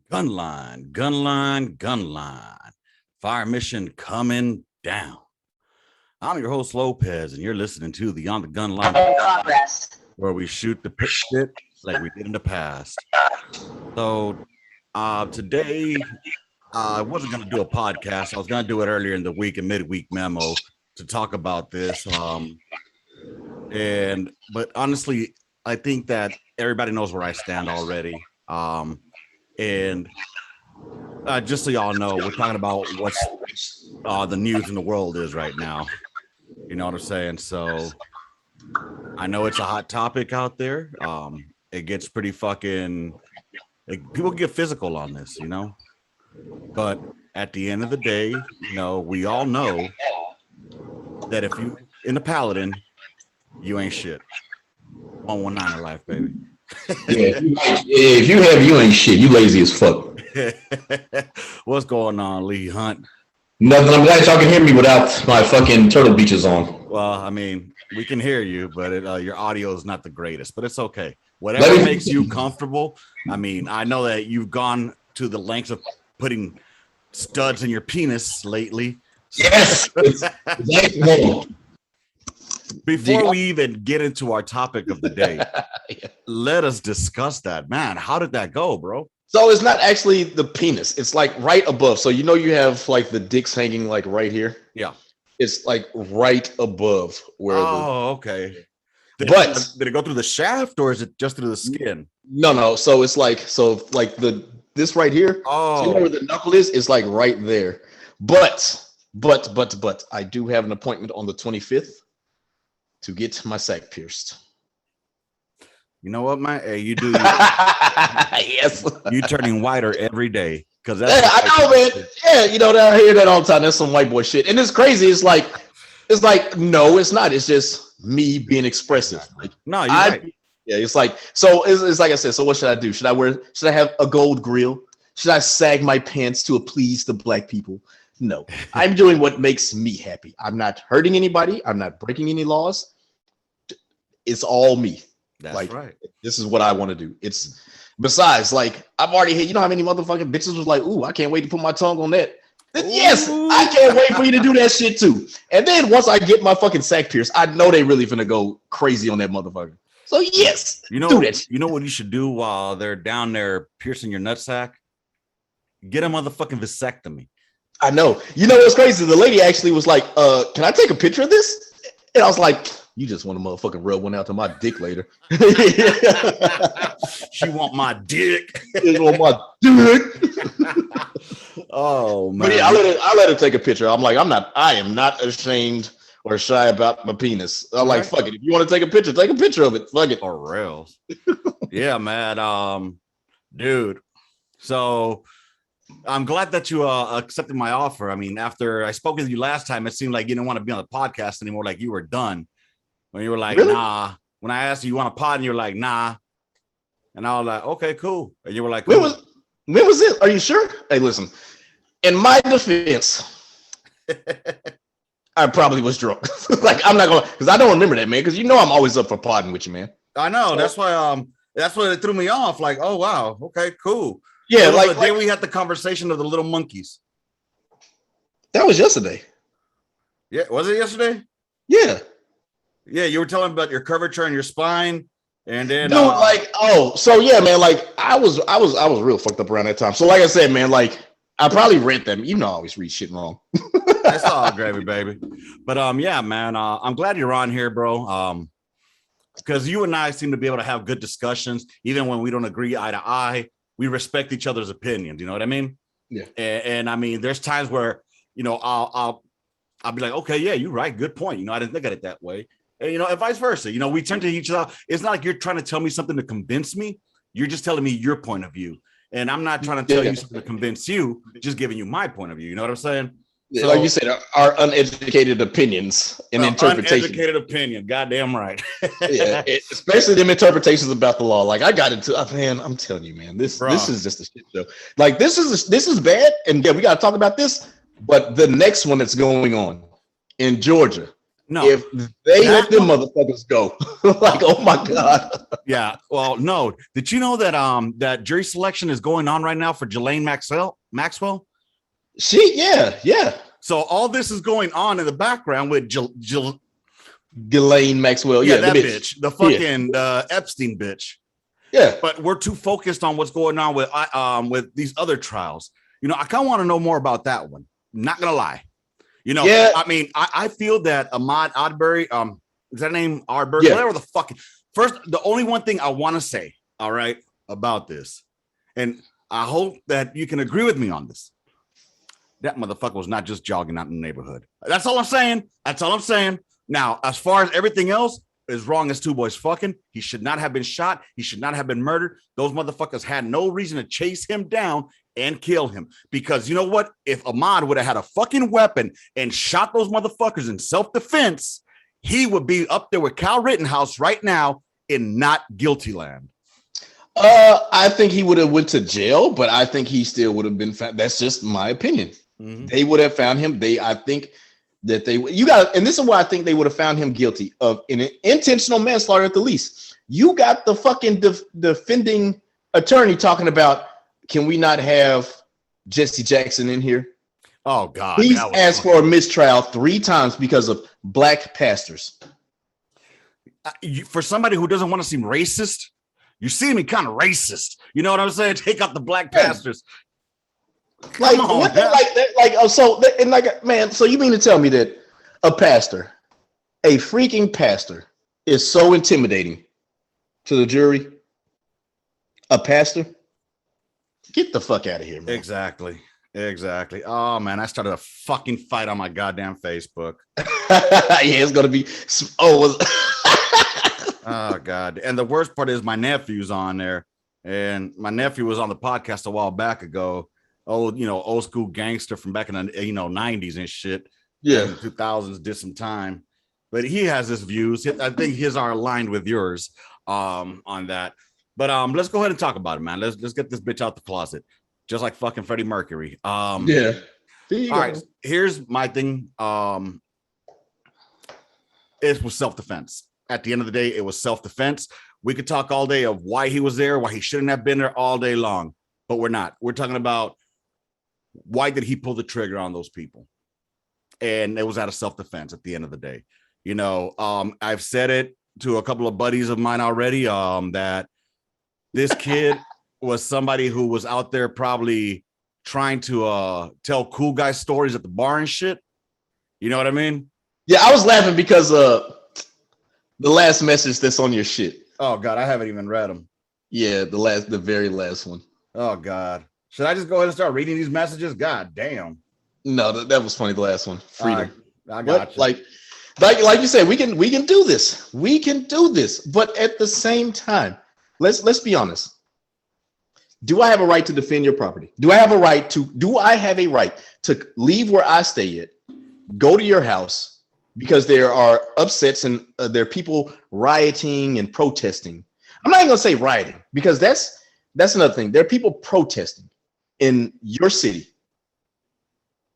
Gunline, gunline, gunline. Fire mission coming down. I'm your host, Lopez, and you're listening to the On the Gunline progress, where we shoot the shit like we did in the past. So today, I wasn't going to do a podcast. I was going to do it earlier in the week, a midweek memo to talk about this. But honestly, I think that everybody knows where I stand already. And just so y'all know, we're talking about what's the news in the world is right now. You know what I'm saying? So I know it's a hot topic out there. It gets pretty people get physical on this, you know. But at the end of the day, you know, we all know that if you in the Paladin, you ain't shit. 119 in life, baby. If you ain't shit. You lazy as fuck. What's going on, Lee Hunt? Nothing. I'm glad y'all can hear me without my fucking turtle beaches on. Well, I mean, we can hear you, but your audio is not the greatest, but it's okay. Whatever makes you comfortable. I mean, I know that you've gone to the lengths of putting studs in your penis lately. Yes. Exactly. Before we even get into our topic of the day, let us discuss that. Man, how did that go, bro? So it's not actually the penis. It's like right above. So you know you have like the dicks hanging like right here. Yeah. It's like right above where. Okay. Did it go through the shaft or is it just through the skin? No. So it's like this right here. Oh. So you know where the knuckle is? It's like right there. But I do have an appointment on the 25th to get my sack pierced. You know what, man? Hey, you do. Yes. You turning whiter every day because that's. Yeah, I know, man. Yeah, you know that I hear that all the time. That's some white boy shit, and it's crazy. It's like no, it's not. It's just me being expressive. Like, no, you're right. Yeah, it's like so. It's like I said. So what should I do? Should I have a gold grill? Should I sag my pants to appease the black people? No, I'm doing what makes me happy. I'm not hurting anybody. I'm not breaking any laws. It's all me. That's like, right. This is what I want to do. It's besides, like, I've already hit. You know how many motherfucking bitches was like, "Ooh, I can't wait to put my tongue on that." Yes, I can't wait for you to do that shit too. And then once I get my fucking sack pierced, I know they really finna go crazy on that motherfucker. So yes, do that. You know what you should do while they're down there piercing your nutsack? Get a motherfucking vasectomy. I know. You know what's crazy? The lady actually was like, "Can I take a picture of this?" And I was like, "You just want to motherfucking rub one out to my dick later." She want my dick. She want my dick. Oh man! But yeah, I let her take a picture. I'm like, I am not ashamed or shy about my penis. I'm like, fuck it. If you want to take a picture of it. Fuck it. For real. Yeah, man. Dude. So I'm glad that you accepted my offer. I mean, after I spoke with you last time, it seemed like you didn't want to be on the podcast anymore. Like you were done. When you were like, really? Nah. When I asked you want a pod, and you were like, nah. And I was like, okay, cool. And you were like, cool. When was it? Are you sure? Hey, listen. In my defense, I probably was drunk. Like, I'm not gonna, because I don't remember that, man. Because you know I'm always up for podding with you, man. I know. That's why. That's what it threw me off. Like, oh wow, okay, cool. Yeah, then we had the conversation of the little monkeys. That was yesterday. Yeah, was it yesterday? Yeah. Yeah, you were telling about your curvature and your spine, and then so yeah, man. Like I was real fucked up around that time. So like I said, man, like I probably read them. You know, I always read shit wrong. That's all gravy, baby. But yeah, man. I'm glad you're on here, bro. Because you and I seem to be able to have good discussions, even when we don't agree eye to eye. We respect each other's opinions. You know what I mean? Yeah. And I mean, there's times where you know I'll be like, okay, yeah, you're right, good point. You know, I didn't think of it that way. And, you know, and vice versa. You know, we turn to each other. It's not like you're trying to tell me something to convince me. You're just telling me your point of view. And I'm not trying to tell you something to convince you, just giving you my point of view. You know what I'm saying? So, like you said, our uneducated opinions and interpretation. Uneducated opinion. Goddamn right. Yeah, especially them interpretations about the law. Like I got into, man, I'm telling you, man, this is just a shit show. Like this is bad. And yeah, we got to talk about this. But the next one that's going on in Georgia, No, if they let that them motherfuckers go. Like, oh my God. yeah. Well, no. Did you know that that jury selection is going on right now for Ghislaine Maxwell? Yeah. So all this is going on in the background with Ghislaine Maxwell. Yeah, that the bitch, the fucking Epstein bitch. Yeah. But we're too focused on what's going on with these other trials. You know, I kind of want to know more about that one. Not gonna lie. You know, Yeah. I mean, I feel that Ahmaud Arbery, is that name Arbery? Yeah. Whatever the fuck. First, the only one thing I want to say, all right, about this, and I hope that you can agree with me on this. That motherfucker was not just jogging out in the neighborhood. That's all I'm saying. That's all I'm saying. Now, as far as everything else, as wrong as two boys fucking, he should not have been shot. He should not have been murdered. Those motherfuckers had no reason to chase him down and kill him. Because you know what? If Ahmaud would have had a fucking weapon and shot those motherfuckers in self-defense, he would be up there with Kyle Rittenhouse right now in not guilty land. I think he would have went to jail, but I think he still would have been found. That's just my opinion. Mm-hmm. They would have found him. I think that and this is why I think they would have found him guilty of an intentional manslaughter at the least. You got the fucking defending attorney talking about, can we not have Jesse Jackson in here? Oh God. He's asked for a mistrial 3 times because of black pastors. For somebody who doesn't want to seem racist, you see me kind of racist. You know what I'm saying? Take out the black pastors. Like, what? Man, so you mean to tell me that a pastor, a freaking pastor, is so intimidating to the jury? A pastor? Get the fuck out of here, man. Exactly. Oh man, I started a fucking fight on my goddamn Facebook. Yeah, it's gonna be. Oh God. And the worst part is my nephew's on there, and my nephew was on the podcast a while back ago. Old school gangster from back in the 90s and shit. Yeah, 2000s, did some time, but he has his views. I think his are aligned with yours on that. But let's go ahead and talk about it, man. Let's get this bitch out the closet, just like fucking Freddie Mercury. Yeah. All right, here's my thing. It was self-defense. At the end of the day, it was self-defense. We could talk all day of why he was there, why he shouldn't have been there all day long, but we're not. We're talking about why did he pull the trigger on those people? And it was out of self-defense at the end of the day. I've said it to a couple of buddies of mine already, that this kid was somebody who was out there probably trying to tell cool guy stories at the bar and shit. You know what I mean? Yeah, I was laughing because the last message that's on your shit. Oh God, I haven't even read them. Yeah, the very last one. Oh God. Should I just go ahead and start reading these messages? God damn. No, that was funny. The last one. Freedom. I got you. Like you said, we can do this. We can do this. But at the same time, let's be honest. Do I have a right to defend your property? Do I have a right to leave where I stay at, go to your house because there are upsets and there are people rioting and protesting? I'm not even gonna say rioting because that's another thing. There are people protesting in your city.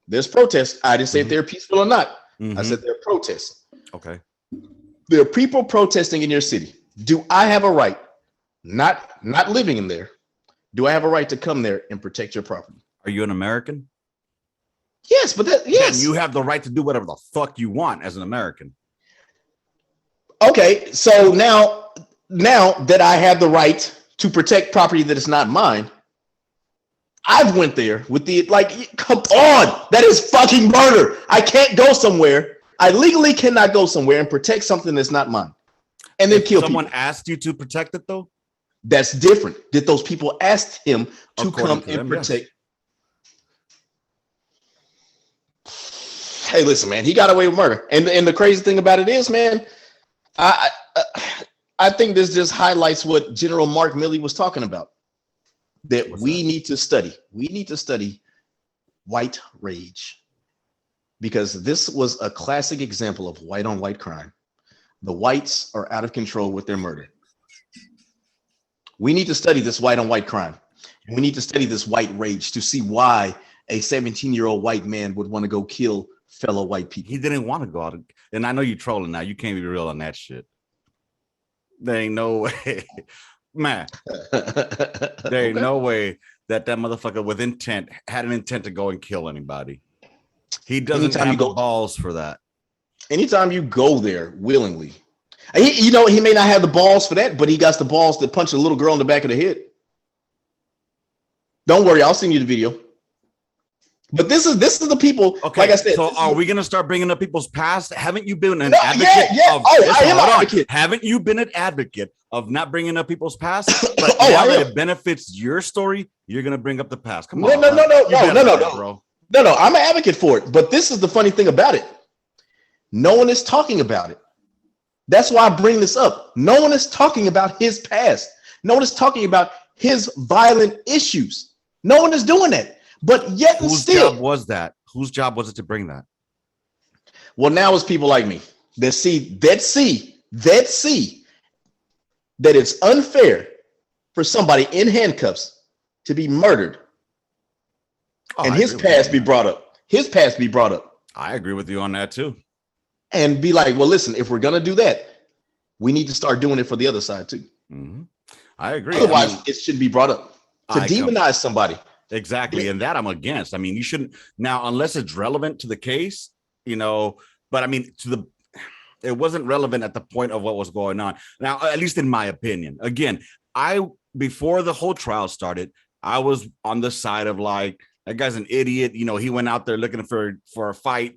There's protests. I didn't say if they're peaceful or not. I said they're protesting. Okay. There are people protesting in your city. Do I have a right, not living in there, do I have a right to come there and protect your property? Are you an American? Yes, but yes. And you have the right to do whatever the fuck you want as an American. Okay, so now that I have the right to protect property that is not mine, I've went there with come on, that is fucking murder. I can't go somewhere. I legally cannot go somewhere and protect something that's not mine and then kill someone people. Asked you to protect it though? That's different. Did those people ask him to According come to and them, protect? Yes. Hey, listen, man, he got away with murder. And the crazy thing about it is, man, I think this just highlights what General Mark Milley was talking about. We need to study. We need to study white rage, because this was a classic example of white on white crime. The whites are out of control with their murder. We need to study this white on white crime. We need to study this white rage to see why a 17-year-old white man would want to go kill fellow white people. He didn't want to go out. And I know you're trolling now. You can't be real on that shit. There ain't no way. Man, there ain't no way that motherfucker with intent had an intent to go and kill anybody. He doesn't have the balls for that. Anytime you go there willingly, he may not have the balls for that, but he got the balls to punch a little girl in the back of the head. Don't worry, I'll send you the video. But this is the people. Okay, like I said. So are we gonna start bringing up people's past? Haven't you been an advocate? Yeah. I am an advocate. Haven't you been an advocate of not bringing up people's past? But now that it benefits your story, you're gonna bring up the past. Come on. No, bro. No. I'm an advocate for it. But this is the funny thing about it. No one is talking about it. That's why I bring this up. No one is talking about his past. No one is talking about his violent issues. No one is doing that. But yet and still, whose job was that? Whose job was it to bring that? Well, now it's people like me that see that it's unfair for somebody in handcuffs to be murdered and his past be brought up. His past be brought up. I agree with you on that too. And be like, well, listen, if we're gonna do that, we need to start doing it for the other side too. Mm-hmm. I agree. Otherwise, it shouldn't be brought up to demonize somebody. Exactly. And that I'm against. I mean, you shouldn't now, unless it's relevant to the case, but I mean, it wasn't relevant at the point of what was going on. Now, at least in my opinion, again, before the whole trial started, I was on the side of like, that guy's an idiot. He went out there looking for a fight.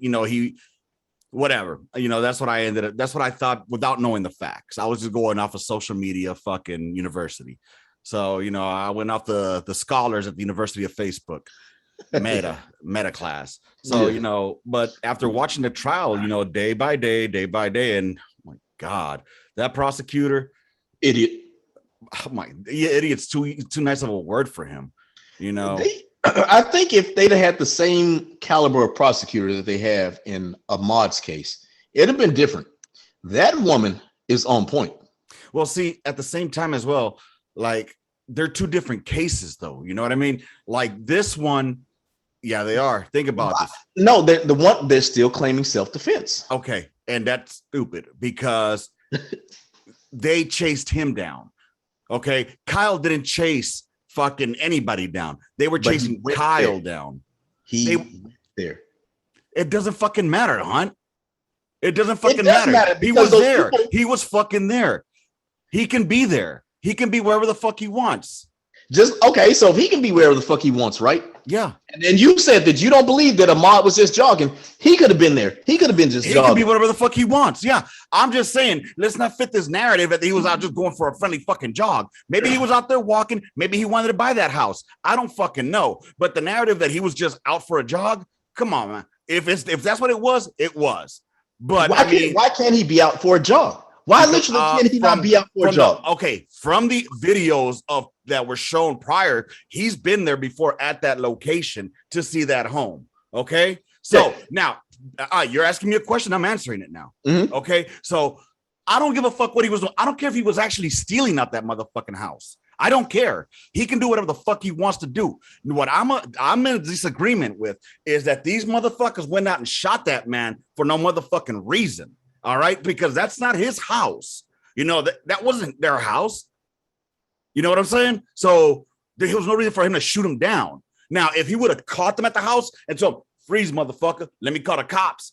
Whatever, that's what I thought without knowing the facts. I was just going off of social media fucking university. So, I went off the scholars at the University of Facebook, meta class. So, but after watching the trial, day by day, and oh my God, that prosecutor, idiot. Oh my, yeah, idiot's too nice of a word for him. I think if they'd have had the same caliber of prosecutor that they have in Ahmaud's case, it'd have been different. That woman is on point. Well, see, at the same time as well, like they're two different cases, though. You know what I mean? Like this one, yeah, they are. Think about this. No, they're still claiming self-defense. Okay, and that's stupid because they chased him down. Okay, Kyle didn't chase fucking anybody down. They were chasing Kyle down. He went there. It doesn't fucking matter, Hunt. It doesn't fucking matter. He was there. He was fucking there. He can be there. He can be wherever the fuck he wants. Okay, so if he can be wherever the fuck he wants, right? Yeah. And then you said that you don't believe that Ahmaud was just jogging. He could have been there. He could have been just jogging. He can be whatever the fuck he wants. Yeah. I'm just saying, let's not fit this narrative that he was out just going for a friendly fucking jog. Maybe he was out there walking. Maybe he wanted to buy that house. I don't fucking know. But the narrative that he was just out for a jog, come on, man. If that's what it was, it was. But why can't he be out for a jog? Why literally can't he not be out for a jog? From the videos that were shown prior, he's been there before at that location to see that home. Okay, so now you're asking me a question. I'm answering it now. Mm-hmm. Okay, so I don't give a fuck what he was doing. I don't care if he was actually stealing out that motherfucking house. I don't care. He can do whatever the fuck he wants to do. What I'm in disagreement with is that these motherfuckers went out and shot that man for no motherfucking reason. All right, because that's not his house. That wasn't their house. You know what I'm saying? So there was no reason for him to shoot him down. Now, if he would have caught them at the house and told him, freeze, motherfucker, let me call the cops.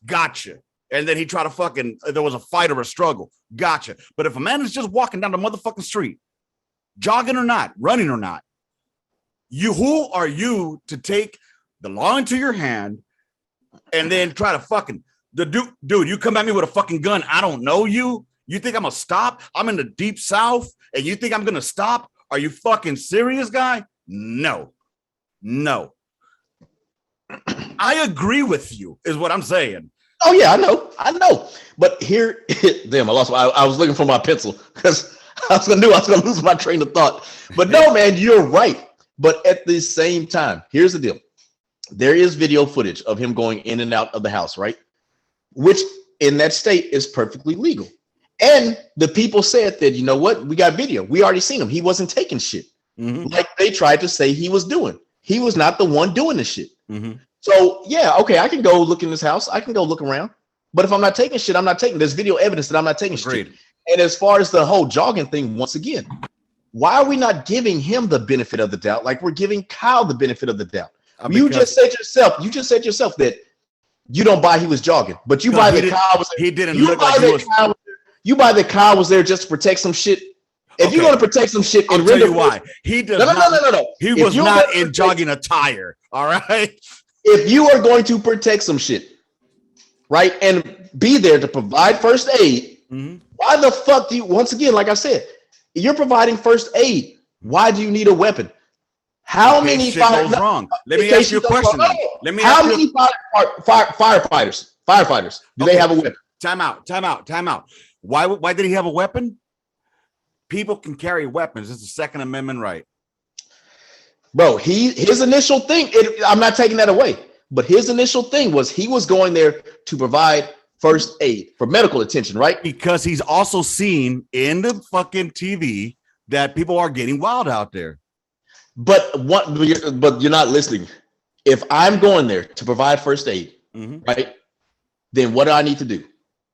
Gotcha. And then he tried to there was a fight or a struggle. Gotcha. But if a man is just walking down the motherfucking street, jogging or not, running or not, who are you to take the law into your hand and then try to fucking dude, you come at me with a fucking gun. I don't know you. You think I'm gonna stop? I'm in the deep south and you think I'm gonna stop? Are you fucking serious, guy? No. I agree with you, is what I'm saying. Oh, yeah, I know. But here, damn, I was looking for my pencil because I was gonna lose my train of thought. But no, man, you're right. But at the same time, here's the deal. There is video footage of him going in and out of the house, right? Which in that state is perfectly legal. And the people said that, you know what? We got video. We already seen him. He wasn't taking shit. Mm-hmm. Like they tried to say he was doing. He was not the one doing the shit. Mm-hmm. So yeah, okay, I can go look in this house. I can go look around. But if I'm not taking shit, I'm not taking. There's video evidence that I'm not taking Agreed. shit. And as far as the whole jogging thing, once again, why are we not giving him the benefit of the doubt? Like we're giving Kyle the benefit of the doubt. You just said yourself that you don't buy he was jogging, but you buy that Kyle was. He didn't look like he was. You buy that Kyle was there just to protect some shit. If you're going to protect some shit, I'll tell you why. He does no. He was not in jogging attire. All right. If you are going to protect some shit, right, and be there to provide first aid, why the fuck do you? Once again, like I said, you're providing first aid. Why do you need a weapon? How many shit goes wrong? Let me ask you a question. How many firefighters do they have a weapon? Time out. Why did he have a weapon? People can carry weapons. It's a Second Amendment right. Bro, his initial thing, I'm not taking that away, but his initial thing was he was going there to provide first aid for medical attention, right? Because he's also seen in the fucking TV that people are getting wild out there. But you're not listening. If I'm going there to provide first aid, right, then what do I need to do,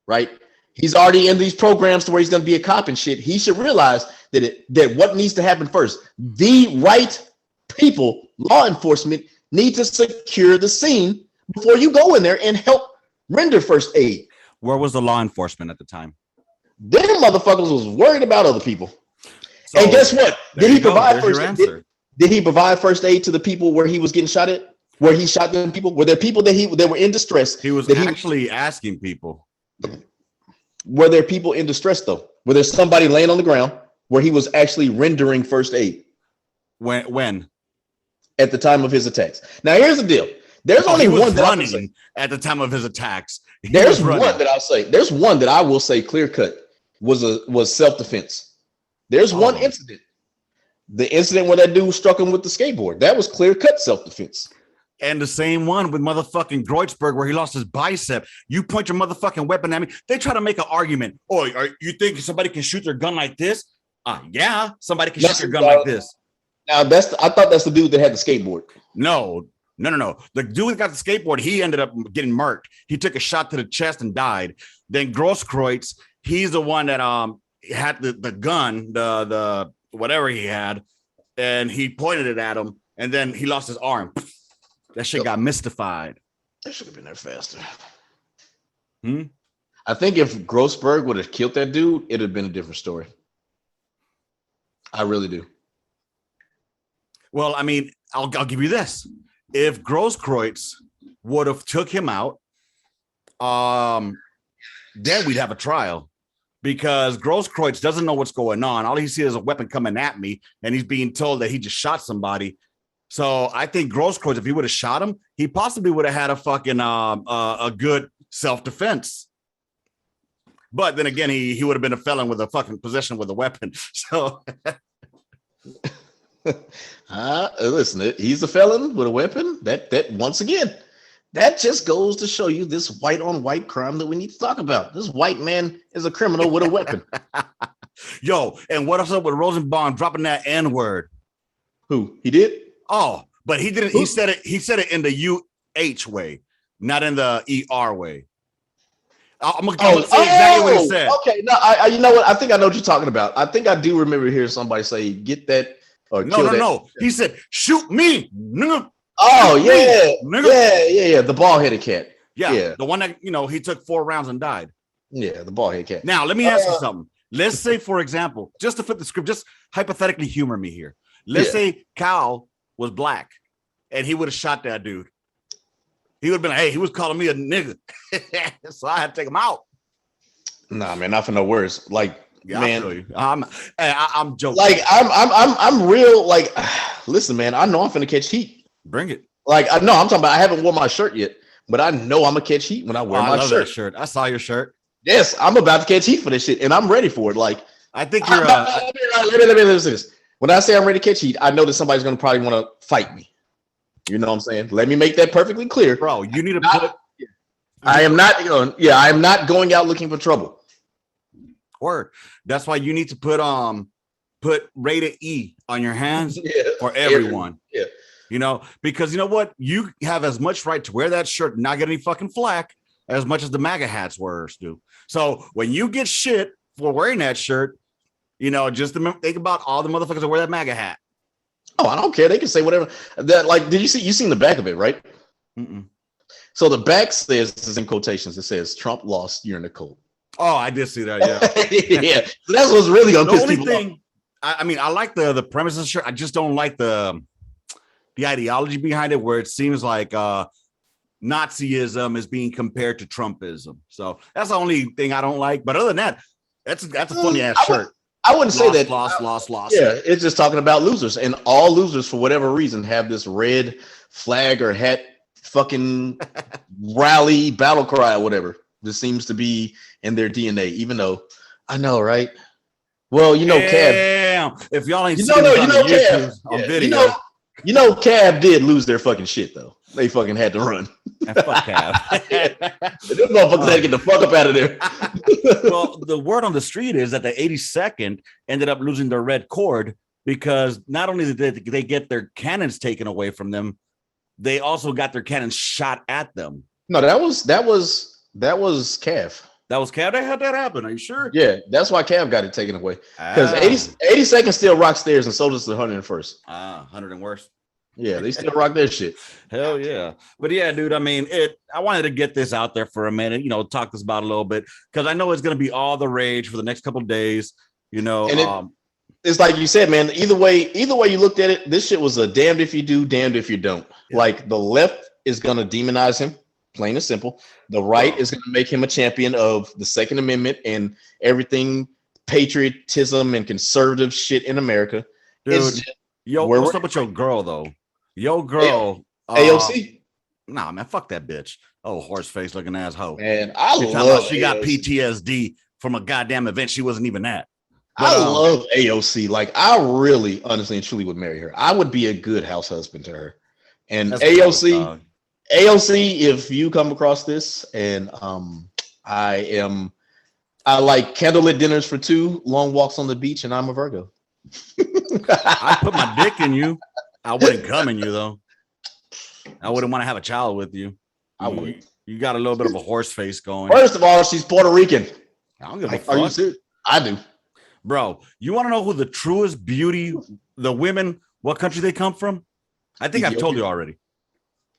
right? He's already in these programs to where he's going to be a cop and shit. He should realize that what needs to happen first, the right people, law enforcement, need to secure the scene before you go in there and help render first aid. Where was the law enforcement at the time? Them motherfuckers was worried about other people. So, and guess what? Did he provide first aid? Did he provide first aid to the people where he was getting shot at? Where he shot them people? Were there people that were in distress? He was actually asking people. Were there people in distress though? Were there somebody laying on the ground where he was actually rendering first aid? When? At the time of his attacks. Now here's the deal. There's only one that running at the time of his attacks. There's one that I'll say. There's one that I will say clear cut was self-defense. There's one incident. The incident where that dude struck him with the skateboard. That was clear cut self-defense. And the same one with motherfucking Kreutz where he lost his bicep. You point your motherfucking weapon at me. They try to make an argument. Oh, you think somebody can shoot their gun like this? Yeah, somebody can shoot their gun like this. Now I thought that's the dude that had the skateboard. No. The dude that got the skateboard, he ended up getting murked. He took a shot to the chest and died. Then Kreutz, he's the one that had the gun, the whatever he had, and he pointed it at him, and then he lost his arm. That shit got mystified. That should have been there faster. I think if Grossberg would have killed that dude, it'd have been a different story. I really do. Well, I mean, I'll give you this. If Kreutz would have took him out, then we'd have a trial. Because Kreutz doesn't know what's going on. All he sees is a weapon coming at me, and he's being told that he just shot somebody. So I think Kreutz, if he would have shot him, he possibly would have had a fucking a good self-defense. But then again, he would have been a felon with a fucking possession with a weapon. So listen, he's a felon with a weapon. That once again, that just goes to show you this white on white crime that we need to talk about. This white man is a criminal with a weapon. Yo, and what else up with Rosenbaum dropping that N-word? Who? He did? Oh, but he didn't. Who? He said it in the UH way, not in the ER way. I'm gonna say exactly what he said. Okay, no, you know what? I think I know what you're talking about. I think I do remember hearing somebody say, "Get that." Or No. He said, "Shoot me, nigga." Oh yeah. The bald-headed cat. Yeah, the one that he took 4 rounds and died. Yeah, the bald-headed cat. Now let me ask you something. Let's say, for example, just to flip the script, just hypothetically humor me here. Let's say Cal was black, and he would have shot that dude. He would have been like, "Hey, he was calling me a nigga," so I had to take him out. Nah, man, not for no words. Like, man, I'm joking. Like, I'm real. Like, listen, man, I know I'm finna catch heat. Bring it. Like, I know I'm talking about. I haven't worn my shirt yet, but I know I'm gonna catch heat when I wear my shirt. That shirt. I saw your shirt. Yes, I'm about to catch heat for this shit, and I'm ready for it. Like, I think you're. Let me listen to this. When I say I'm ready to catch heat, I know that somebody's gonna probably want to fight me. You know what I'm saying? Let me make that perfectly clear, bro. You need to put. I am not going. Yeah, I am not going out looking for trouble. Word. That's why you need to put rated E on your hands for everyone. You know, because you know what? You have as much right to wear that shirt and not get any fucking flack as much as the MAGA hats wearers do. So when you get shit for wearing that shirt, you know, just think about all the motherfuckers that wear that MAGA hat. Oh, I don't care. They can say whatever. That like, did you seen the back of it, right? Mm-mm. So the back says, this is in quotations, it says Trump lost, you're in the cold. Oh, I did see that. Yeah. Yeah. So that's what's really gonna piss people off. I mean, I like the premise of the shirt. I just don't like the ideology behind it, where it seems like Nazism is being compared to Trumpism. So that's the only thing I don't like. But other than that, that's a funny ass shirt. I wouldn't say that. Lost. Yeah, it's just talking about losers, and all losers for whatever reason have this red flag or hat fucking rally battle cry or whatever. This seems to be in their DNA, even though I know, right? Well, you know, Cab. If y'all ain't seen it on YouTube on video. You know, Cab did lose their fucking shit though. They fucking had to run. Fuck Cab. Those motherfuckers had to get the fuck up out of there. Well, the word on the street is that the 82nd ended up losing their red cord because not only did they get their cannons taken away from them, they also got their cannons shot at them. No, that was Cav. That was Cav that had that happen. Are you sure? Yeah, that's why Cav got it taken away. Because 82nd still rocks theirs, and so does the 101st. 100 and worse. Yeah, they still rock their shit. Hell yeah. But yeah, dude, I mean, I wanted to get this out there for a minute, you know, talk this about a little bit, because I know it's going to be all the rage for the next couple of days, you know. And it's like you said, man, either way you looked at it, this shit was a damned if you do, damned if you don't. Yeah. Like the left is going to demonize him, plain and simple. The right is going to make him a champion of the Second Amendment and everything patriotism and conservative shit in America. Dude, what's up with your girl, though? Yo, girl, AOC. Nah, man, fuck that bitch. Oh, horse face looking ass hoe. Man, she got PTSD from a goddamn event she wasn't even at. But, I love AOC. Like, I really, honestly and truly would marry her. I would be a good house husband to her. And AOC, if you come across this, and I like candlelit dinners for two, long walks on the beach, and I'm a Virgo. I put my dick in you. I wouldn't come in you though. I wouldn't want to have a child with you. I would. You got a little bit of a horse face going. First of all, she's Puerto Rican. I don't give a fuck. Are you serious? I do. Bro, you want to know who the truest beauty, the women, what country they come from? I think I've told you already.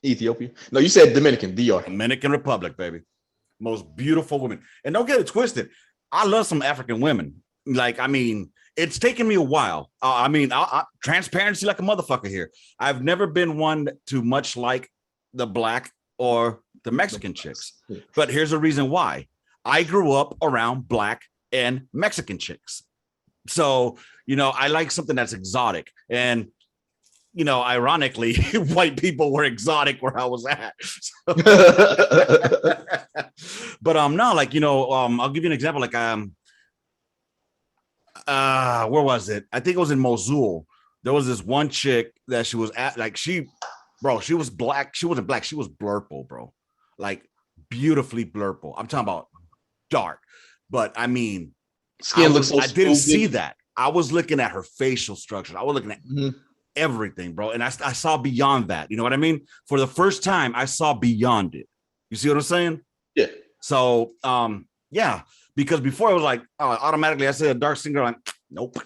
Ethiopia. No, you said Dominican, DR. Dominican Republic, baby. Most beautiful women. And don't get it twisted. I love some African women. Like, I mean, it's taken me a while. Transparency like a motherfucker here. I've never been one to much like the black or the Mexican chicks. But here's the reason why. I grew up around black and Mexican chicks. So, you know, I like something that's exotic. And, you know, ironically, white people were exotic where I was at. But no, like, you know, I'll give you an example. Like, where was it? I think it was in Mosul. There was this one chick that she was at, like, she was black. She wasn't black. She was blurple, bro. Like, beautifully blurple. I'm talking about dark. But I mean, skin looks so I didn't see that. I was looking at her facial structure. I was looking at everything, bro. And I saw beyond that. You know what I mean? For the first time, I saw beyond it. You see what I'm saying? Yeah. So, yeah. Because before it was like, automatically I said a dark skin girl. Like, nope.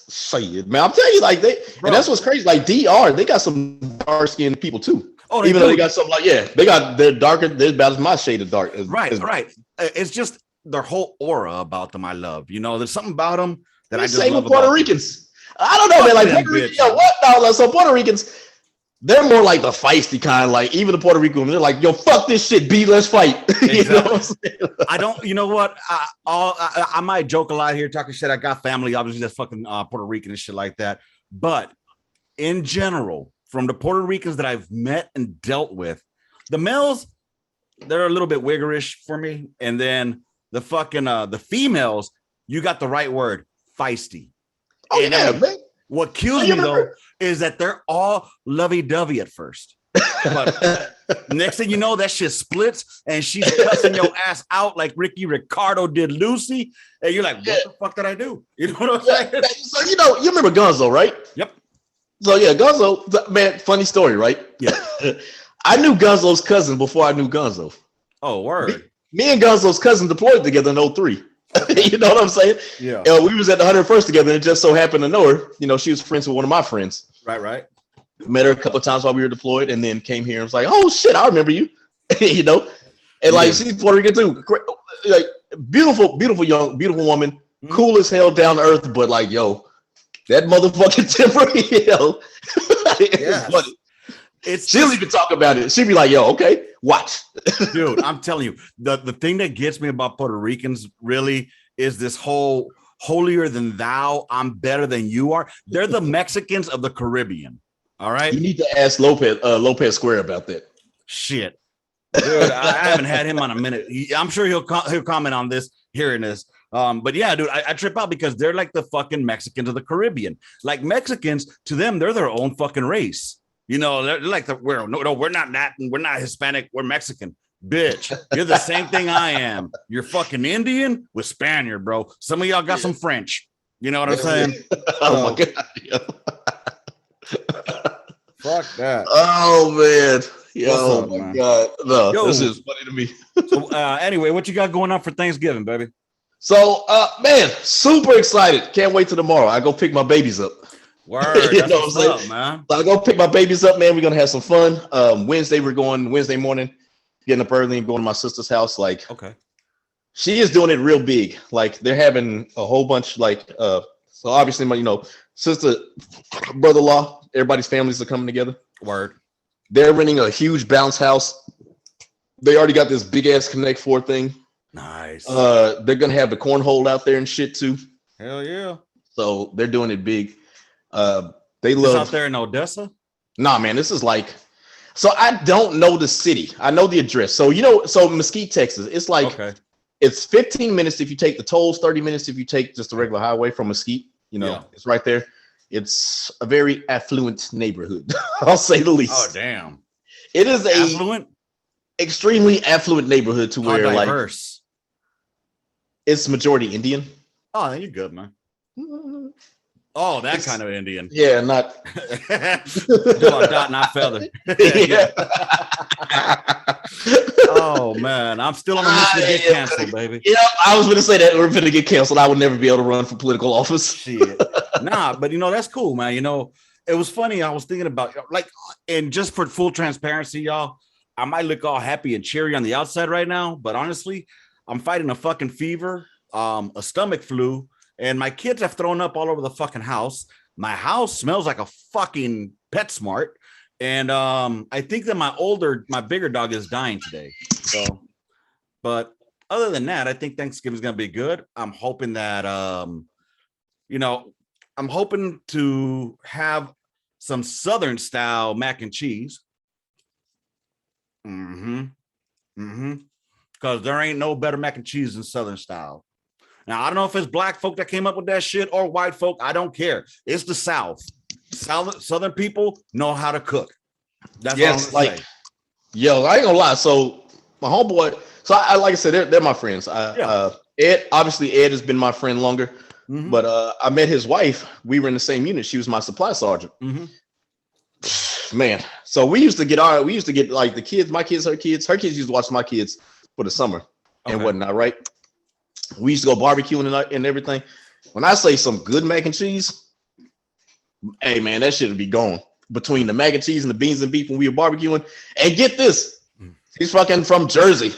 Say it, man. I'm telling you, like and that's what's crazy. Like DR, they got some dark skinned people too. Oh, even though they got something like, they're darker. They're about my shade of dark. Right. It's just their whole aura about them. I love. You know, there's something about them that I just same love with Puerto Ricans. I don't know, man. Like Puerto Ricans, so Puerto Ricans, they're more like the feisty kind. Like even the Puerto Rican women, they're like, "Yo, fuck this shit, B. Let's fight." Exactly. You know what I'm saying? I don't. You know what? I might joke a lot here, talking shit. I got family, obviously, that's fucking Puerto Rican and shit like that. But in general, from the Puerto Ricans that I've met and dealt with, the males, they're a little bit wiggerish for me, and then the fucking the females, you got the right word, feisty. Oh, and yeah, man. What kills me though is that they're all lovey-dovey at first, but next thing you know, that shit splits and she's cussing your ass out like Ricky Ricardo did Lucy, and you're like, "What the fuck did I do?" You know what I'm saying? So you know, you remember Gonzo, right? Yep. So yeah, Gunzo, man, funny story, right? Yeah. I knew Gunzo's cousin before I knew Gunzo. Oh, word. Me and Gunzo's cousin deployed together in 03. You know what I'm saying? Yeah. We was at the 101st together, and it just so happened to know her. You know, she was friends with one of my friends. Right. Met her a couple of times while we were deployed, and then came here and was like, "Oh shit, I remember you." You know, and like she's Puerto Rican too. Like beautiful woman, cool as hell, down to earth. But like, yo, that motherfucking temper, you know, it's funny. She'll even talk about it. She'll be like, "Yo, okay, watch." Dude, I'm telling you, the thing that gets me about Puerto Ricans really is this whole holier than thou. I'm better than you are. They're the Mexicans of the Caribbean. All right. You need to ask Lopez Square about that. Shit, dude, I haven't had him on a minute. I'm sure he'll comment on this, hearing this. But yeah, dude, I trip out because they're like the fucking Mexicans of the Caribbean. Like Mexicans, to them, they're their own fucking race. You know, they're like we're not Latin, we're not Hispanic, we're Mexican. Bitch, you're the same thing I am. You're fucking Indian with Spaniard, bro. Some of y'all got some French. You know what I'm saying? Oh my god. Fuck that. Oh man. Yo, my god. No, Yo. This is funny to me. So, anyway, what you got going on for Thanksgiving, baby? So man, super excited. Can't wait till tomorrow. I go pick my babies up. Word, You that's know what's what I'm up, man. So I go pick my babies up, man. We're gonna have some fun. Wednesday morning, getting up early and going to my sister's house. Like, Okay. she is doing it real big. Like, they're having a whole bunch, like, so obviously my, sister, brother-in-law, everybody's families are coming together. Word. They're renting a huge bounce house. They already got this big ass Connect 4 thing. Nice. They're gonna have the cornhole out there and shit too. Hell yeah. So they're doing it big. They This love out there in Odessa? Nah, man, this is like, so I don't know the city. I know the address. So, so Mesquite, Texas, it's like, Okay. it's 15 minutes if you take the tolls, 30 minutes if you take just the regular highway from Mesquite. It's right there. It's a very affluent neighborhood, I'll say the least. Oh, damn. It is a Affluent? extremely affluent neighborhood to where like Diverse. it's majority Indian. Oh, you're good, man. Oh, that kind of Indian. Yeah, not Dot, not feather. yeah. Oh man, I'm still on the mission to get canceled, baby. Yeah, I was gonna say that we're gonna get canceled. I would never be able to run for political office. Shit. Nah, but that's cool, man. It was funny. I was thinking about and just for full transparency, y'all, I might look all happy and cheery on the outside right now, but honestly, I'm fighting a fucking fever, a stomach flu, and my kids have thrown up all over the fucking house. My house smells like a fucking PetSmart. And I think that my bigger dog is dying today. So, but other than that, I think Thanksgiving's gonna be good. I'm hoping that I'm hoping to have some Southern style mac and cheese. Because there ain't no better mac and cheese than Southern style. Now, I don't know if it's black folk that came up with that shit or white folk. I don't care. It's the South. Southern people know how to cook. That's yes, what I'm like, yo, I ain't gonna lie. So my homeboy, so I like I said, they're my friends. Ed, obviously, Ed has been my friend longer, but I met his wife. We were in the same unit. She was my supply sergeant. Man, so we used to get like the kids, my kids, her kids used to watch my kids for the summer and whatnot, right? We used to go barbecuing and everything. When I say some good mac and cheese, hey man, that shit would be gone between the mac and cheese and the beans and beef when we were barbecuing. And get this, she's fucking from Jersey.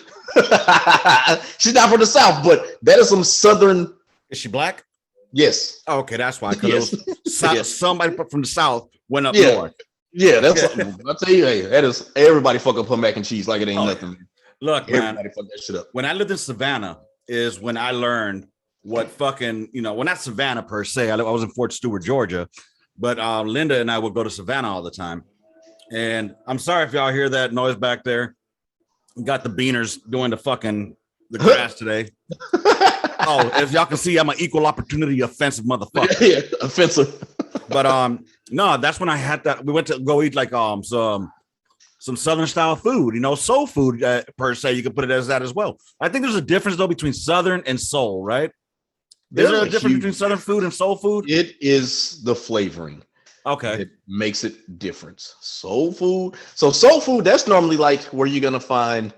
She's not from the South, but that is some Southern. Is she black? Yes. Oh, okay, that's why. Yes. It was somebody from the South went up north. Yeah, that's something. I'll tell you, hey, that is everybody fuck up her mac and cheese like it ain't nothing. Look, everybody fuck that shit up. When I lived in Savannah is when I learned what fucking, well, not Savannah per se. I was in Fort Stewart, Georgia, but Linda and I would go to Savannah all the time. And I'm sorry if y'all hear that noise back there. Got the beaners doing the grass today. Oh, as y'all can see, I'm an equal opportunity offensive motherfucker. Yeah, offensive. But no, that's when I had that. We went to go eat like some Southern style food, soul food per se. You could put it as that as well. I think there's a difference though between Southern and soul, right? Is there a difference between Southern food and soul food? It is the flavoring. Okay. It makes it different. Soul food. So soul food, that's normally like where you're gonna find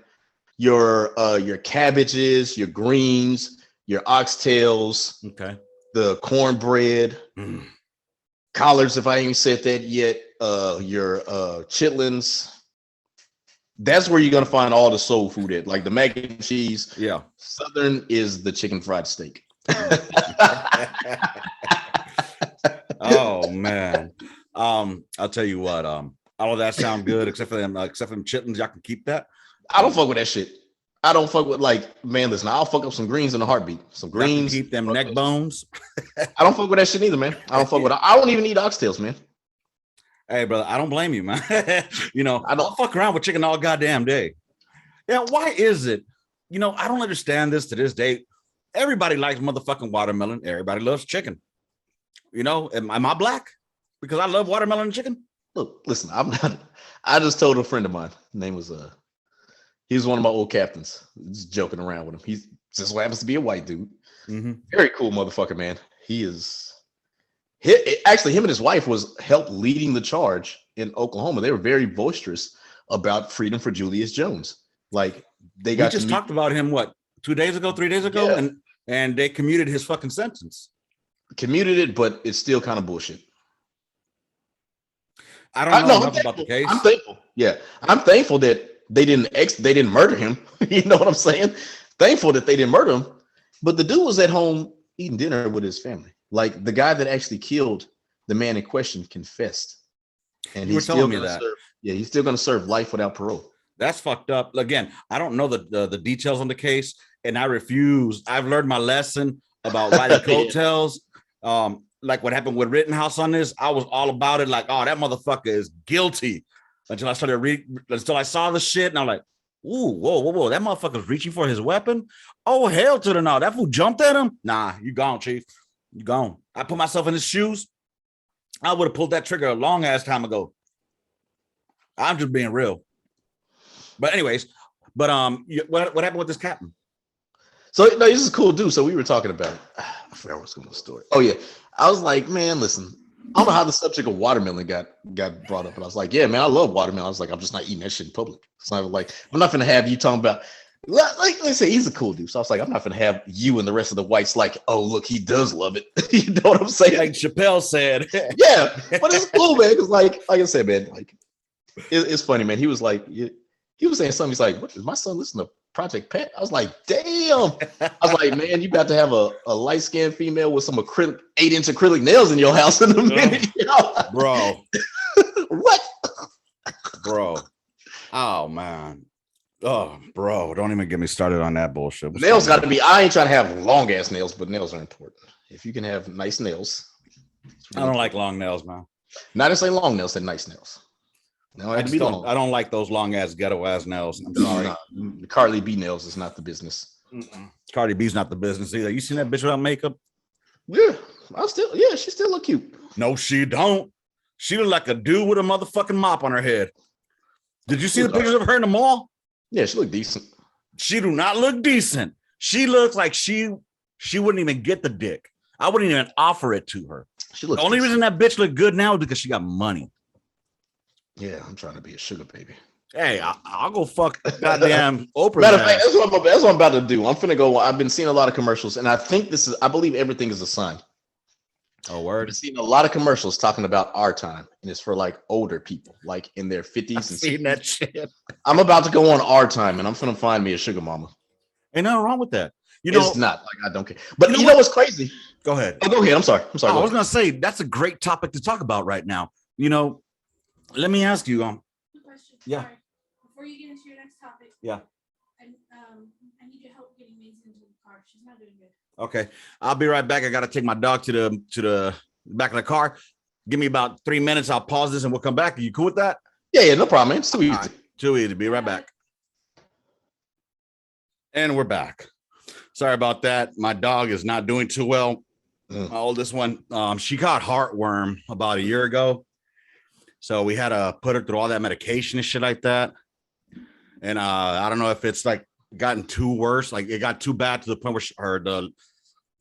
your cabbages, your greens, your oxtails, Okay. the cornbread, Mm. collards, if I ain't said that yet, your chitlins. That's where you're gonna find all the soul food at, like the mac and cheese. Yeah. Southern is the chicken fried steak. Oh man. I'll tell you what. All of that sound good, except for them chitlins. Y'all can keep that. I don't fuck with that shit. I don't fuck with man. Listen, I'll fuck up some greens in a heartbeat. Some Y'all can greens. keep them neck bones. I don't fuck with that shit either, man. I don't fuck with. I don't even eat oxtails, man. Hey, brother, I don't blame you, man. I don't fuck around with chicken all goddamn day. Yeah, why is it? I don't understand this to this day. Everybody likes motherfucking watermelon. Everybody loves chicken. Am I black? Because I love watermelon and chicken. Look, listen, I'm not. I just told a friend of mine. His name was he was one of my old captains. Just joking around with him. He just so happens to be a white dude. Mm-hmm. Very cool motherfucker, man. He is. Actually, him and his wife was helped leading the charge in Oklahoma. They were very boisterous about freedom for Julius Jones. Like they got. We just talked about him. What 2 days ago, 3 days ago, Yeah. and they commuted his fucking sentence. Commuted it, but it's still kind of bullshit. I don't know enough about the case. I'm thankful. Yeah, I'm thankful that they didn't murder him. You know what I'm saying? Thankful that they didn't murder him. But the dude was at home eating dinner with his family. Like the guy that actually killed the man in question confessed, and he's still going to serve. Yeah, he's still going to serve life without parole. That's fucked up. Again, I don't know the details on the case, and I refuse. I've learned my lesson about riding coattails. Like what happened with Rittenhouse on this, I was all about it. Like, oh, that motherfucker is guilty. Until I started until I saw the shit, and I'm like, ooh, whoa, that motherfucker's reaching for his weapon. Oh, hell to the no! That fool jumped at him. Nah, you gone, chief. You gone. I put myself in his shoes. I would have pulled that trigger a long ass time ago. I'm just being real. But anyways, what happened with this captain? So no, this is a cool dude. So we were talking about it. I forgot what's going on the story. Oh yeah, I was like, man, listen, I don't know how the subject of watermelon got brought up, and I was like, yeah, man, I love watermelon. I was like, I'm just not eating that shit in public. So I was like, I'm not gonna have you talking about. Like, let's say he's a cool dude. So I was like, I'm not gonna have you and the rest of the whites like, oh look, he does love it. You know what I'm saying? Like Chappelle said. Yeah, but it's cool, man. Because like I said, man, like it's funny, man. He was like, he was saying something. He's like, what does my son listen to Project Pat? I was like, damn. I was like, man, you about to have a light-skinned female with some 8-inch acrylic nails in your house in a minute. Bro. What? Bro. Oh man. Oh, bro, don't even get me started on that bullshit. Nails got to be. I ain't trying to have long ass nails, but nails are important. If you can have nice nails, I don't like long nails, man. Not to say long nails, say nice nails. No, I don't like those long ass ghetto ass nails. I'm sorry. The Carly B nails is not the business. Cardi B's not the business either. You seen that bitch without makeup? Yeah, she still look cute. No, she don't. She look like a dude with a motherfucking mop on her head. Did you see the pictures of her in the mall? Yeah, she look decent. She do not look decent. She looks like she wouldn't even get the dick. I wouldn't even offer it to her. The only reason that bitch look good now is because she got money. Yeah, I'm trying to be a sugar baby. Hey, I'll go fuck goddamn Oprah. Matter of fact, that's what I'm about to do. I'm finna go. I've been seeing a lot of commercials, and I think I believe everything is a sign. Oh, word. I've been seeing a lot of commercials talking about our time, and it's for like older people, like in their 50s and 60s. That shit. I'm about to go on our time, and I'm finna find me a sugar mama. Ain't nothing wrong with that. It's not like I don't care. But you know what's crazy? Go ahead. Oh, go ahead. I'm sorry. I was gonna say that's a great topic to talk about right now. Let me ask you. Question. Yeah. Sorry. Before you get into your next topic. Yeah. I need your help getting Maisie into the car. She's not doing good. Okay, I'll be right back. I gotta take my dog to the back of the car. Give me about 3 minutes. I'll pause this and we'll come back. Are you cool with that? Yeah, no problem, man. It's too easy. Right. Too easy. Be right back. And we're back. Sorry about that. My dog is not doing too well. My oldest one, she got heartworm about a year ago. So we had to put her through all that medication and shit like that. And I don't know if it's like gotten too worse. Like it got too bad to the point where the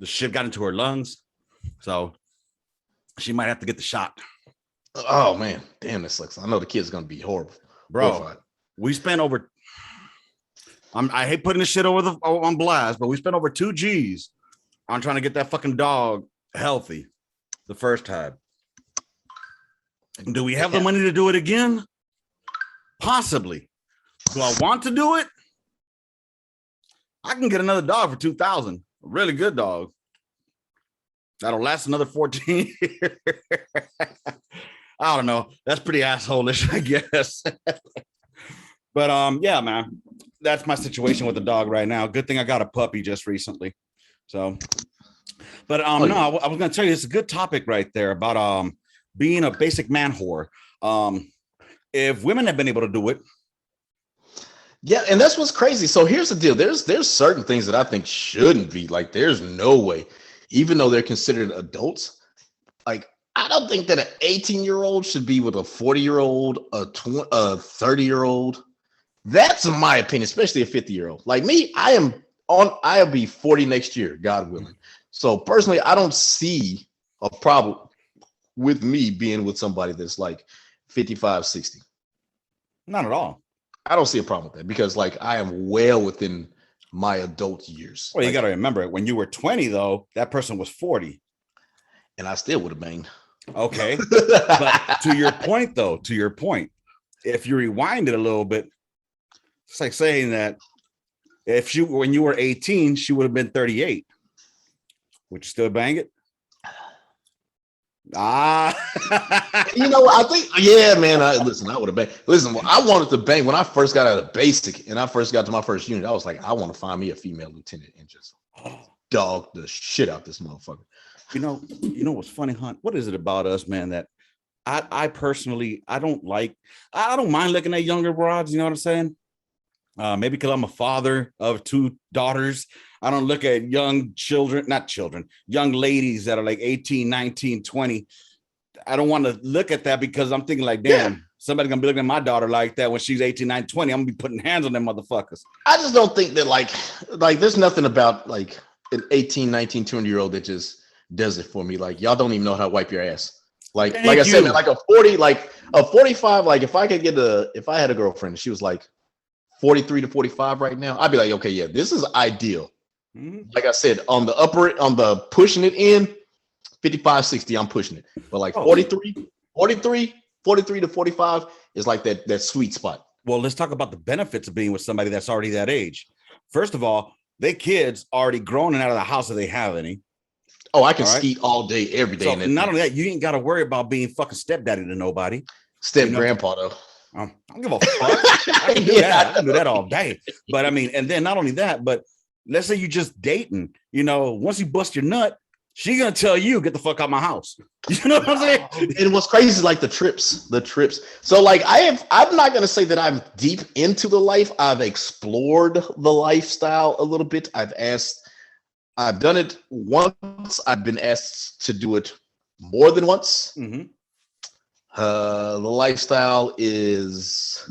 shit got into her lungs. So she might have to get the shot. Oh man, damn, that sucks. I know the kid's gonna be horrible, Bro. horrified. We spent over. I hate putting this shit on blast, but we spent over 2 G's on trying to get that fucking dog healthy the first time. Do we have the money to do it again? Possibly. Do I want to do it? I can get another dog for $2,000. A really good dog. That'll last another 14 years. I don't know. That's pretty asshole-ish, I guess. But yeah, man. That's my situation with the dog right now. Good thing I got a puppy just recently. So, but no, I was gonna tell you it's a good topic right there about being a basic man whore. If women have been able to do it. Yeah, and that's what's crazy. So here's the deal. There's certain things that I think shouldn't be. Like, there's no way, even though they're considered adults, like I don't think that an 18-year-old should be with a 40-year-old, a 30-year-old. That's my opinion, especially a 50-year-old. Like me, I'll be 40 next year, God willing. So personally, I don't see a problem with me being with somebody that's like 55, 60. Not at all. I don't see a problem with that because like I am well within my adult years. Well, you got to remember when you were 20, though, that person was 40. And I still would have banged. Okay. But to your point, if you rewind it a little bit, it's like saying that when you were 18, she would have been 38. Would you still bang it? I think, yeah, man. I would have banged. Listen, I wanted to bang when I first got out of basic and I first got to my first unit. I was like, I want to find me a female lieutenant and just dog the shit out this motherfucker. You know what's funny, Hunt? What is it about us, man, that I personally, I don't mind looking at younger broads, you know what I'm saying? Maybe because I'm a father of 2 daughters. I don't look at young ladies that are like 18, 19, 20. I don't want to look at that because I'm thinking like, damn, somebody's going to be looking at my daughter like that when she's 18, 19, 20. I'm going to be putting hands on them motherfuckers. I just don't think that like there's nothing about like an 18, 19, 20-year-old that just does it for me. Like y'all don't even know how to wipe your ass. Like I said, man, like a 40, like a 45, like if I had a girlfriend and she was like 43 to 45 right now, I'd be like, okay, yeah, this is ideal. Mm-hmm. Like I said, on the pushing it in, 55, 60, I'm pushing it. But like 43 to 45 is like that sweet spot. Well, let's talk about the benefits of being with somebody that's already that age. First of all, they kids already grown and out of the house if they have any. Oh, I can skeet all day, every day. So not only that, you ain't got to worry about being fucking stepdaddy to nobody. Grandpa, though. I don't give a fuck. I can do that. I can do that all day. But I mean, and then not only that, but let's say you just dating, once you bust your nut, she gonna tell you, get the fuck out of my house. You know what I'm saying? And what's crazy is like the trips. So like I'm not gonna say that I'm deep into the life. I've explored the lifestyle a little bit. I've done it once. I've been asked to do it more than once. Mm-hmm. The lifestyle is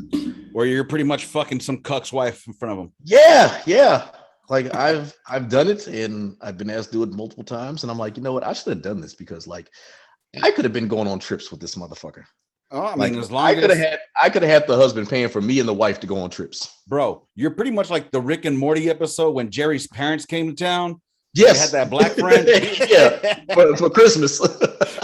where you're pretty much fucking some cuck's wife in front of them. Yeah. Like I've done it and I've been asked to do it multiple times. And I'm like, you know what? I should have done this because like I could have been going on trips with this motherfucker. Oh, I mean, like, as long as I could have had the husband paying for me and the wife to go on trips. Bro, you're pretty much like the Rick and Morty episode when Jerry's parents came to town. Yes, they had that black friend. Yeah, for Christmas.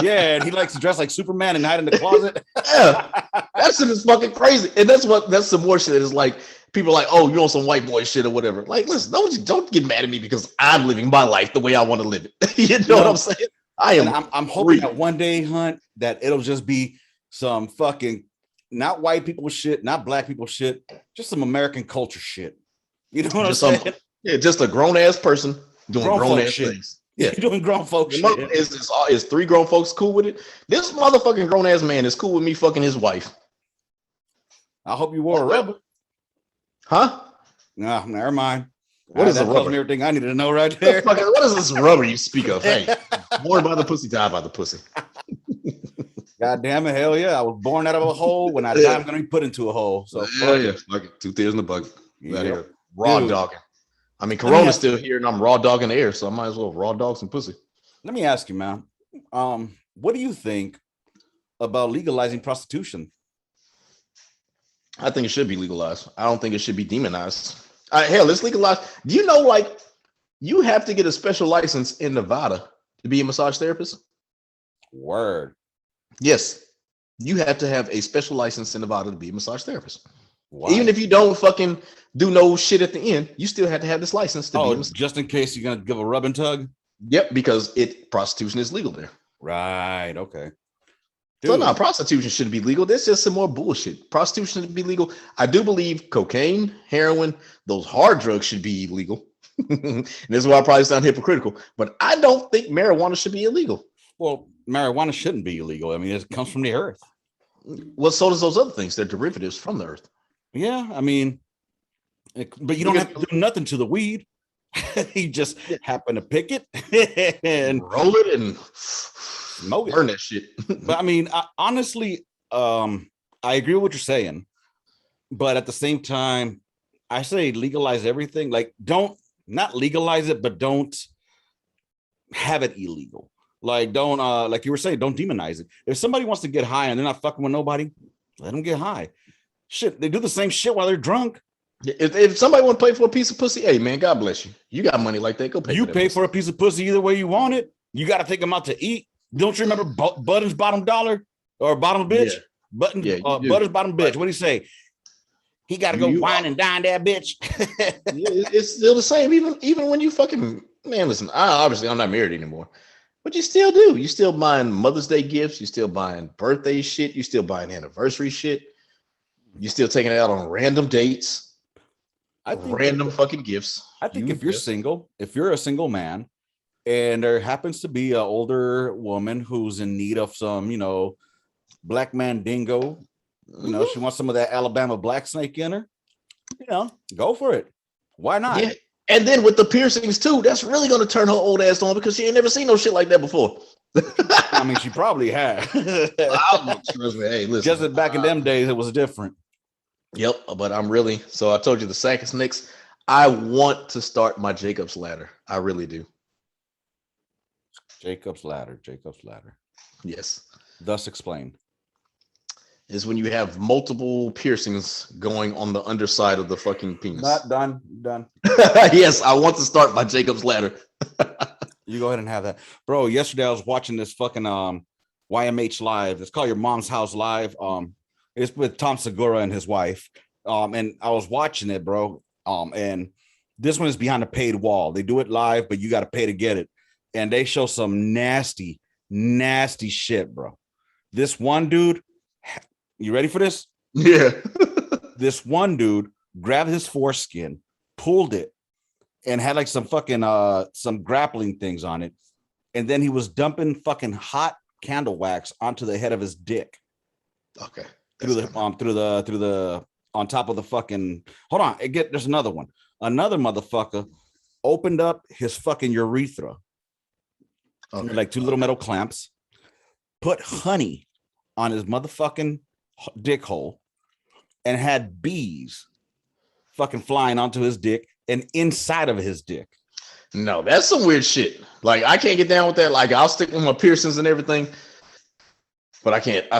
Yeah, and he likes to dress like Superman and hide in the closet. Yeah, that shit is fucking crazy. And that's some more shit. It's like people are like, oh, you're on some white boy shit or whatever. Like, listen, don't get mad at me because I'm living my life the way I want to live it. You know what I'm saying? I'm hoping that one day, Hunt, that it'll just be some fucking not white people shit, not black people shit, just some American culture shit. You know what I'm saying? Just a grown ass person doing grown ass shit. Things. Yeah, doing grown folks shit. Is 3 grown folks cool with it? This motherfucking grown ass man is cool with me fucking his wife. I hope you wore a rubber. Huh? No, never mind. What is a rubber? Everything I need to know right there. What is this rubber you speak of? Hey, born by the pussy, die by the pussy. God damn it, hell yeah. I was born out of a hole. When I die, I'm going to be put into a hole. So yeah. Like 2 tears in the bucket. Yep. Raw dogging. I mean, Corona's still here and I'm raw dogging the air, so I might as well raw dog some pussy. Let me ask you, man. What do you think about legalizing prostitution? I think it should be legalized. I don't think it should be demonized. Hell, let's legalize. Do you know, like, you have to get a special license in Nevada to be a massage therapist? Word. Yes. You have to have a special license in Nevada to be a massage therapist. Wow. Even if you don't fucking do no shit at the end, you still have to have this license to be a massage. Just in case you're gonna give a rub and tug. Yep, because prostitution is legal there. Right. Okay. So no, prostitution shouldn't be legal. That's just some more bullshit. Prostitution should be legal. I do believe cocaine, heroin, those hard drugs should be illegal. And this is why I probably sound hypocritical, but I don't think marijuana should be illegal. Well, marijuana shouldn't be illegal. I mean, it comes from the earth. Well, so does those other things. They're derivatives from the earth. Yeah, I mean, but you don't have to do nothing to the weed. You just happen to pick it and roll it and smoke it. Burn that shit. But I mean, honestly, I agree with what you're saying, but at the same time, I say legalize everything. Like, not legalize it, but don't have it illegal. Like, don't like you were saying, don't demonize it. If somebody wants to get high and they're not fucking with nobody, let them get high. Shit, they do the same shit while they're drunk. If somebody want to pay for a piece of pussy, hey man, God bless you. You got money like that, go pay. You pay for a piece of pussy either way you want it. You got to take them out to eat. Don't you remember Button's bottom dollar or bottom bitch? Yeah. Butter's bottom bitch. What do you say? He got to go wine and dine that bitch. It's still the same. Even when you fucking, man, listen, obviously I'm not married anymore, but you still do. You still buying Mother's Day gifts. You still buying birthday shit. You still buying anniversary shit. You still taking it out on random dates. I think random fucking gifts. I think if you're single, if you're a single man, and there happens to be an older woman who's in need of some, black man dingo, she wants some of that Alabama black snake in her, go for it. Why not? Yeah. And then with the piercings too, that's really gonna turn her old ass on because she ain't never seen no shit like that before. I mean, she probably had. Trust me. Hey, listen. Just that back in them days, it was different. Yep, but so I told you the sack is next. I want to start my Jacob's ladder. I really do. Jacob's ladder. Yes. Thus explain. Is when you have multiple piercings going on the underside of the fucking penis. Not done. Yes, I want to start my Jacob's ladder. You go ahead and have that. Bro, yesterday I was watching this fucking YMH Live. It's called Your Mom's House Live. It's with Tom Segura and his wife. And I was watching it, bro. And this one is behind a paid wall. They do it live, but you got to pay to get it. And they show some nasty, nasty shit, bro. This one dude, you ready for this? Yeah. This one dude grabbed his foreskin, pulled it, and had like some fucking some grappling things on it. And then he was dumping hot candle wax onto the head of his dick. Okay. Through the on top of the fucking, hold on, there's another one. Another motherfucker opened up his fucking urethra, like two little metal clamps, put honey on his motherfucking dick hole, and had bees fucking flying onto his dick and inside of his dick. No, that's some weird shit. Like, I can't get down with that. Like, I'll stick with my piercings and everything. But I can't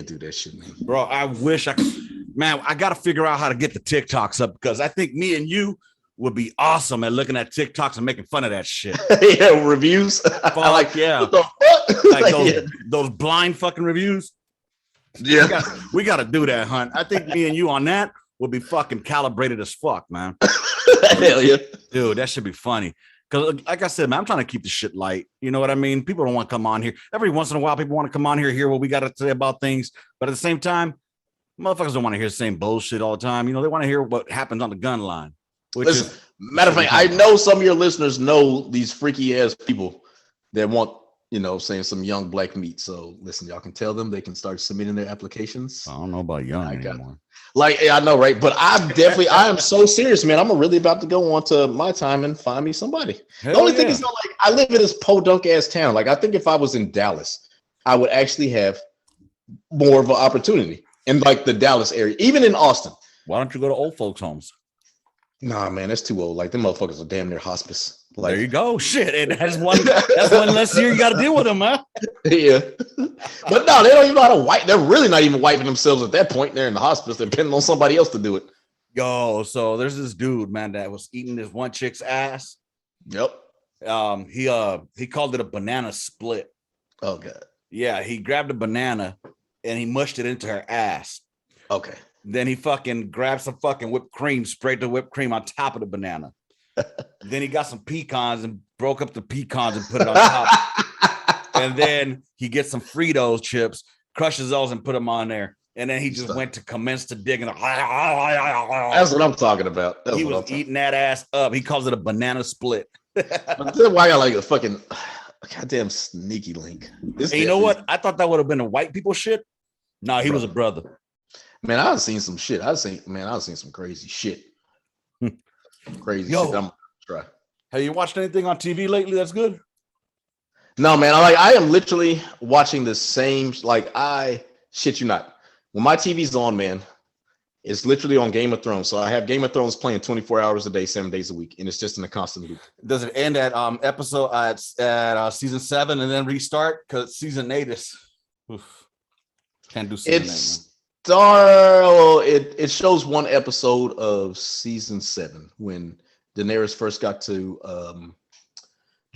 do that shit, man. Bro, I wish I could. Man, I got to figure out how to get the TikToks up because I think me and you would be awesome at looking at TikToks and making fun of that shit. Yeah, reviews. Like, yeah. What the fuck? Like those blind fucking reviews. Yeah. We got to do that, Hunt. I think me and you on that would be fucking calibrated as fuck, man. Hell yeah. Dude, that should be funny. Because like I said, man, I'm trying to keep the shit light. You know what I mean? People don't want to come on here. Every once in a while, people want to come on here, hear what we got to say about things. But at the same time, motherfuckers don't want to hear the same bullshit all the time. They want to hear what happens on the gun line. Listen, matter of fact, I know some of your listeners know these freaky ass people that want, saying some young black meat. So listen, y'all can tell them they can start submitting their applications. I don't know about young anymore. Like, I know, right? But I am so serious, man. I'm really about to go on to my time and find me somebody. The only thing is, like, I live in this podunk ass town. Like, I think if I was in Dallas, I would actually have more of an opportunity in like the Dallas area, even in Austin. Why don't you go to old folks' homes? Nah, man, that's too old. Like, them motherfuckers are damn near hospice. There you go. Shit. And that's one less year you got to deal with them, huh? Yeah. But no, they don't even know how to wipe. They're really not even wiping themselves at that point. They're in the hospital. They're depending on somebody else to do it. Yo, so there's this dude, man, that was eating this one chick's ass. Yep. He called it a banana split. Oh, God. Yeah, he grabbed a banana and he mushed it into her ass. Okay. Then he fucking grabbed some fucking whipped cream, sprayed the whipped cream on top of the banana. Then he got some pecans and broke up the pecans and put it on top. And then he gets some Fritos chips, crushes those and put them on there. And then he just went to commence to dig. That's what I'm talking about. He was eating that ass up. He calls it a banana split. But then why I got like a fucking goddamn sneaky link. Hey, you know what? I thought that would have been a white people shit. No, he was a brother. Man, I've seen some shit. I've seen some crazy shit. Crazy shit. I'm gonna try. Have you watched anything on TV lately that's good? No, man. I am literally watching the same. Like, I shit you not. When my TV's on, man, it's literally on Game of Thrones. So I have Game of Thrones playing 24 hours a day, 7 days a week, and it's just in a constant loop. Does it end at episode at season 7 and then restart? Because season 8 is can't do season 8. It shows one episode of season 7 when Daenerys first got to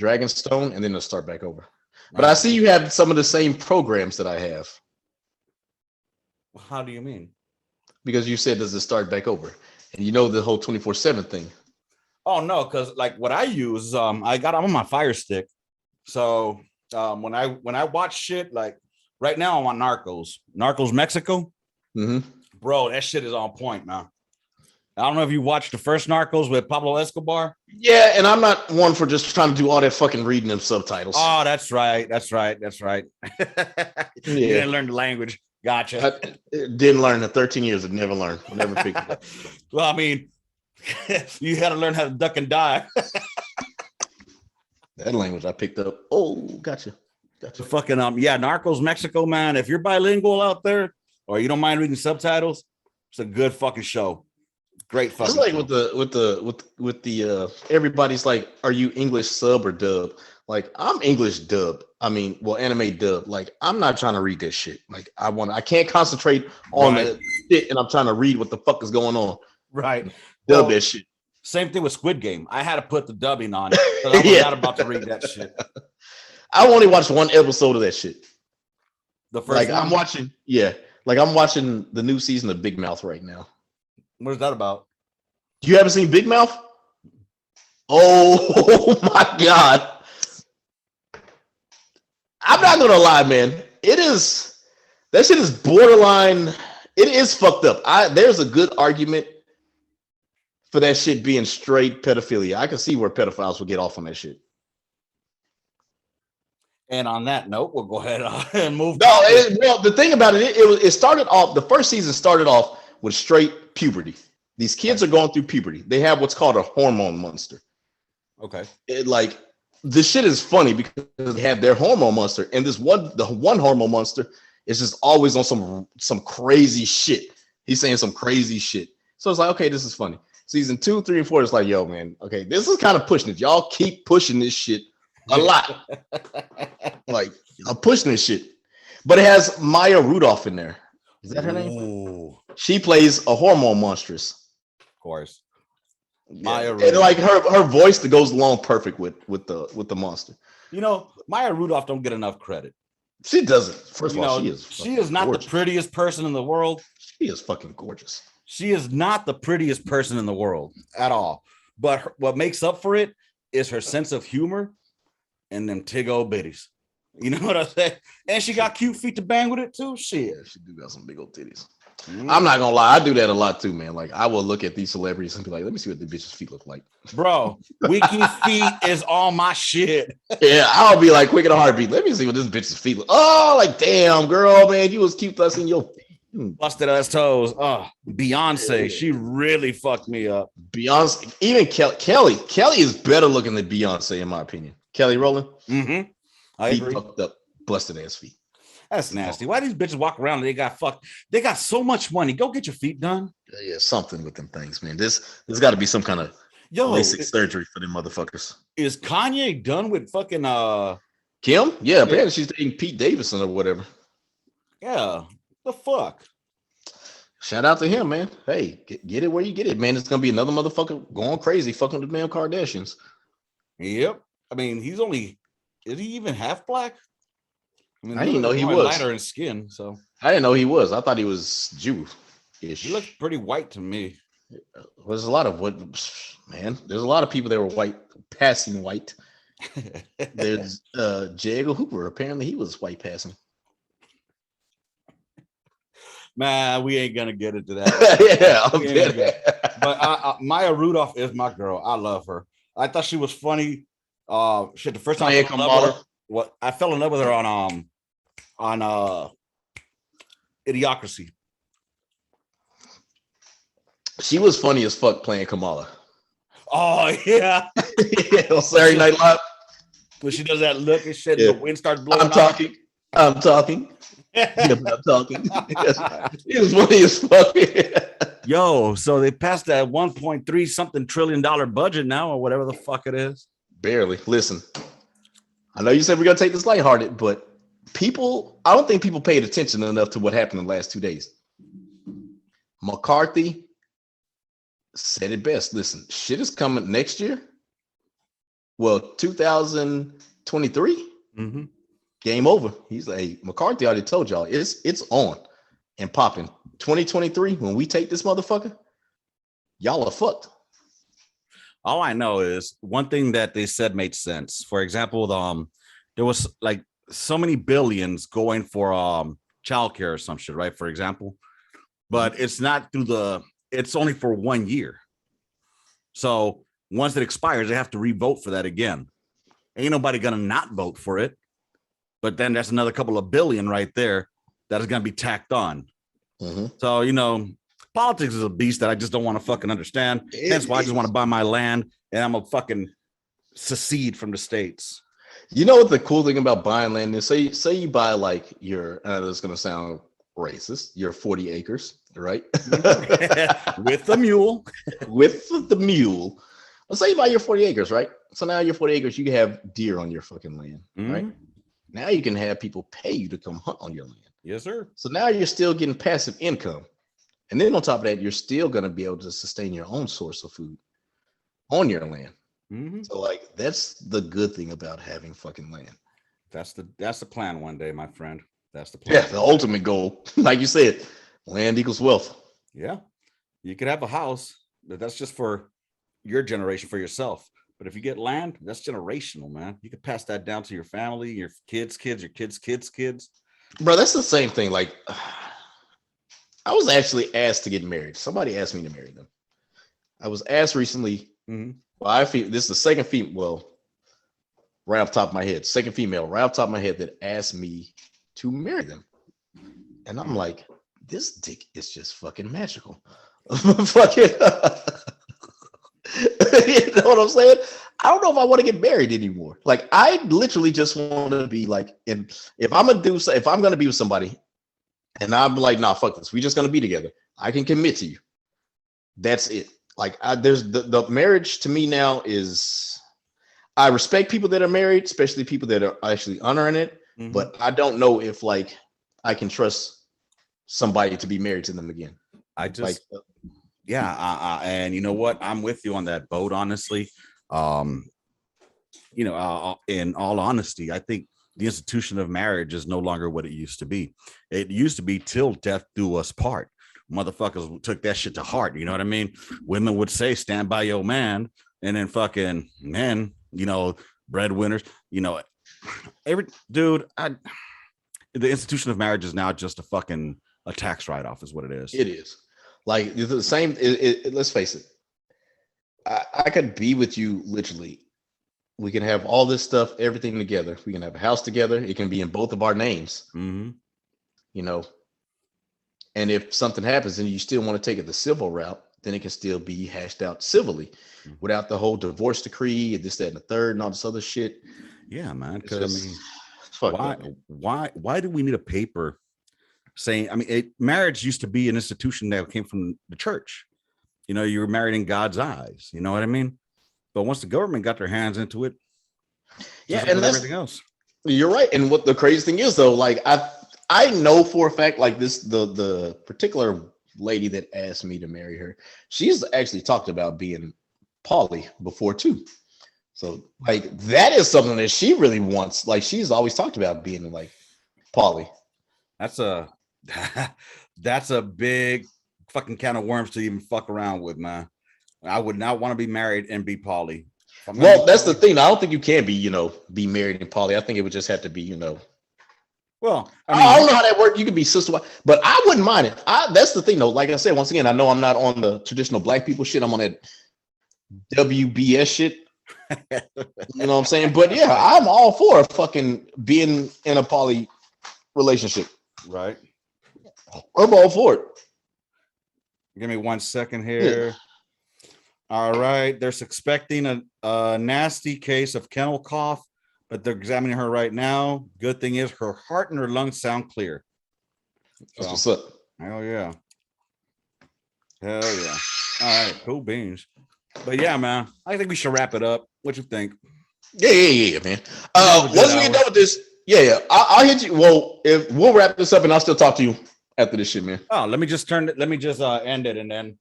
Dragonstone, and then it'll start back over. But I see you have some of the same programs that I have. How do you mean? Because you said, does it start back over? And you know the whole 24/7 thing. Oh no, because like what I use, I'm on my Fire Stick. So when I watch shit, like right now I'm on Narcos Mexico. Mm-hmm. Bro, that shit is on point, man. I don't know if you watched the first Narcos with Pablo Escobar. Yeah, and I'm not one for just trying to do all that fucking reading them subtitles. Oh, that's right. You didn't learn the language. Gotcha. I didn't learn in 13 years. I never learned. I never picked it up. Well, I mean, you had to learn how to duck and dive. That language I picked up. Oh, gotcha. Fucking Narcos Mexico, man. If you're bilingual out there or you don't mind reading subtitles, it's a good fucking show. Great fucking. It's like show. with the everybody's like, are you English sub or dub? Like, I'm English dub. I mean, well, anime dub. Like, I'm not trying to read this shit. Like, I can't concentrate on that shit, and I'm trying to read what the fuck is going on. Right. Dub that shit. Same thing with Squid Game. I had to put the dubbing on it because I was not about to read that shit. I only watched one episode of that shit. The first one? I'm watching the new season of Big Mouth right now. What is that about? You haven't seen Big Mouth? Oh my God. I'm not gonna lie, man. That shit is borderline. It is fucked up. There's a good argument for that shit being straight pedophilia. I can see where pedophiles would get off on that shit. And on that note, we'll go ahead and move. Well, the thing about it started off. The first season started off with straight puberty. These kids are going through puberty. They have what's called a hormone monster. Okay. This shit is funny because they have their hormone monster, and the one hormone monster is just always on some crazy shit. He's saying some crazy shit. So it's like, okay, this is funny. Season 2, 3, and 4 is like, yo, man, okay, this is kind of pushing it. Y'all keep pushing this shit a lot. Like, I'm pushing this shit. But it has Maya Rudolph in there. Is that her name? Ooh. She plays a hormone monstress. Of course. Maya Rudolph. And like her voice that goes along perfect with the monster. You know, Maya Rudolph don't get enough credit. She doesn't. First of all, she is not gorgeous. The prettiest person in the world. She is fucking gorgeous. She is not the prettiest person in the world at all. But what makes up for it is her sense of humor and them tig old bitties. You know what I'm saying? And she got cute feet to bang with it too. Shit. Yeah, she do got some big old titties. I'm not gonna lie, I do that a lot too, man. Like, I will look at these celebrities and be like, let me see what the bitch's feet look like. Bro, Wiki feet is all my shit. Yeah, I'll be like, quick in a heartbeat. Let me see what this bitch's feet look. Oh, like, damn, girl, man, you was cute. I seen your feet. Busted ass toes. Oh, Beyonce, she really fucked me up. Beyonce, even Kelly is better looking than Beyonce, in my opinion. Kelly Rowland. Mm-hmm. I agree. Fucked up, busted ass feet. That's nasty. Why these bitches walk around and they got fucked? They got so much money. Go get your feet done. Yeah, something with them things, man. There's got to be some kind of Yo, LASIK surgery for them motherfuckers. is Kanye done with fucking Kim? Yeah, apparently she's dating Pete Davidson or whatever. yeah, the fuck? Shout out to him, man. Hey, get it where you get it, man. It's gonna be another motherfucker going crazy, fucking the damn Kardashians. Yep. I mean, is he even half black? I mean, I didn't know he probably was. lighter in skin, so I didn't know he was. I thought he was Jew-ish. he looks pretty white to me. There's a lot of man. There's a lot of people that were white, passing white. There's J. Edgar Hooper. Apparently, he was white passing. Man, we ain't gonna get into that. Yeah, okay. But Maya Rudolph is my girl. I love her. I thought she was funny. Shit, the first time Maya Kamala. I fell in love with her on Idiocracy. She was funny as fuck playing Kamala. Oh yeah, Yeah, on Saturday Night Live. when she does that look and shit, Yeah. the wind starts blowing. I'm talking. I'm talking. Yeah, but I'm talking. It was funny as fuck. Yo, so they passed that 1.3 something trillion dollar budget now, or whatever the fuck it is. Barely. Listen, I know you said we're gonna take this lighthearted, but I don't think people paid attention enough to what happened in the last 2 days. McCarthy said it best. Listen, shit is coming next year. Well, 2023, Mm-hmm. game over. He's like, hey, McCarthy already told y'all it's on and popping. 2023, when we take this motherfucker, y'all are fucked. All I know is one thing that they said made sense. For example, there was like so many billions going for childcare or some shit, right? For example, but it's not it's only for 1 year. So once it expires, they have to re-vote for that again. Ain't nobody gonna not vote for it. But then that's another couple of billion right there that is gonna be tacked on. Mm-hmm. So politics is a beast that I just don't want to fucking understand. That's why I just want to buy my land and I'm gonna fucking secede from the states. You know what the cool thing about buying land is? Say you buy like your, this is gonna sound racist, your 40 acres, right? With the mule. With the mule. Let's say you buy your 40 acres, right? So now your 40 acres, you can have deer on your fucking land, right? Mhm. Now you can have people pay you to come hunt on your land. Yes, sir. So now you're still getting passive income. And then on top of that, you're still going to be able to sustain your own source of food on your land. Mm-hmm. So like, that's the good thing about having fucking land. That's the plan one day, my friend. That's the plan. Yeah, the ultimate goal. Like you said, land equals wealth. Yeah. You could have a house, but that's just for your generation, for yourself. But if you get land, that's generational, man. You could pass that down to your family, your kids, your kids. Bro, that's the same thing. Like, I was actually asked to get married. Somebody asked me to marry them. I was asked recently. Mm-hmm. Well, I feel this is the second female. Well, right off the top of my head, second female, right off the top of my head that asked me to marry them. And I'm like, this dick is just fucking magical. Fucking, you know what I'm saying? I don't know if I want to get married anymore. Like, I literally just want to be like, if I'm gonna be with somebody, and I'm like, nah, fuck this. We just gonna be together. I can commit to you. That's it. Like, there's the marriage to me now is, I respect people that are married, especially people that are actually honoring it. Mm-hmm. But I don't know if like I can trust somebody to be married to them again. I just, and you know what? I'm with you on that boat, honestly. In all honesty, I think the institution of marriage is no longer what it used to be. It used to be till death do us part. Motherfuckers took that shit to heart. You know what I mean? Women would say, stand by your man. And then fucking men, breadwinners, the institution of marriage is now just a tax write-off is what it is. It is. Like, it's the same. Let's face it. I could be with you literally. We can have all this stuff, everything together. We can have a house together. It can be in both of our names. Mm-hmm. And if something happens and you still want to take it the civil route, then it can still be hashed out civilly without the whole divorce decree and this, that, and the third and all this other shit. Yeah, man. Because why do we need a paper saying? Marriage used to be an institution that came from the church. you know, you were married in God's eyes. You know what I mean? But once the government got their hands into it, Yeah, just like and with that's everything else. you're right. And what the crazy thing is though, like I know for a fact, like this the particular lady that asked me to marry her, she's actually talked about being poly before too. So like that is something that she really wants. Like she's always talked about being like poly. That's a that's a big fucking can of worms to even fuck around with, man. I would not want to be married and be poly. If I'm gonna Well, be that's the poly- thing. I don't think you can be, be married in poly. I think it would just have to be, Well, I don't know how that works. You could be sister wife, but I wouldn't mind it. That's the thing though. Like I said, once again, I know I'm not on the traditional black people shit. I'm on that WBS shit. You know what I'm saying? But yeah, I'm all for fucking being in a poly relationship. right. I'm all for it. Give me 1 second here. All right. They're suspecting a nasty case of kennel cough, but they're examining her right now. Good thing is her heart and her lungs sound clear. That's So, what's up. hell yeah. Hell yeah. All right. Cool beans. But yeah, man, I think we should wrap it up. What you think? Yeah, man. That was a good Once we get hour. done with this, I'll hit you. Well, if we'll wrap this up, and I'll still talk to you after this shit, man. Oh, let me just end it and then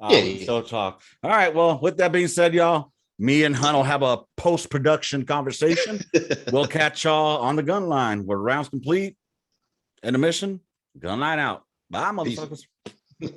Yeah. still talk. All right. Well, with that being said, y'all, me and Hunt will have a post-production conversation. We'll catch y'all on the gun line. We're rounds complete. Intermission. Gun line out. Bye, Peace. motherfuckers.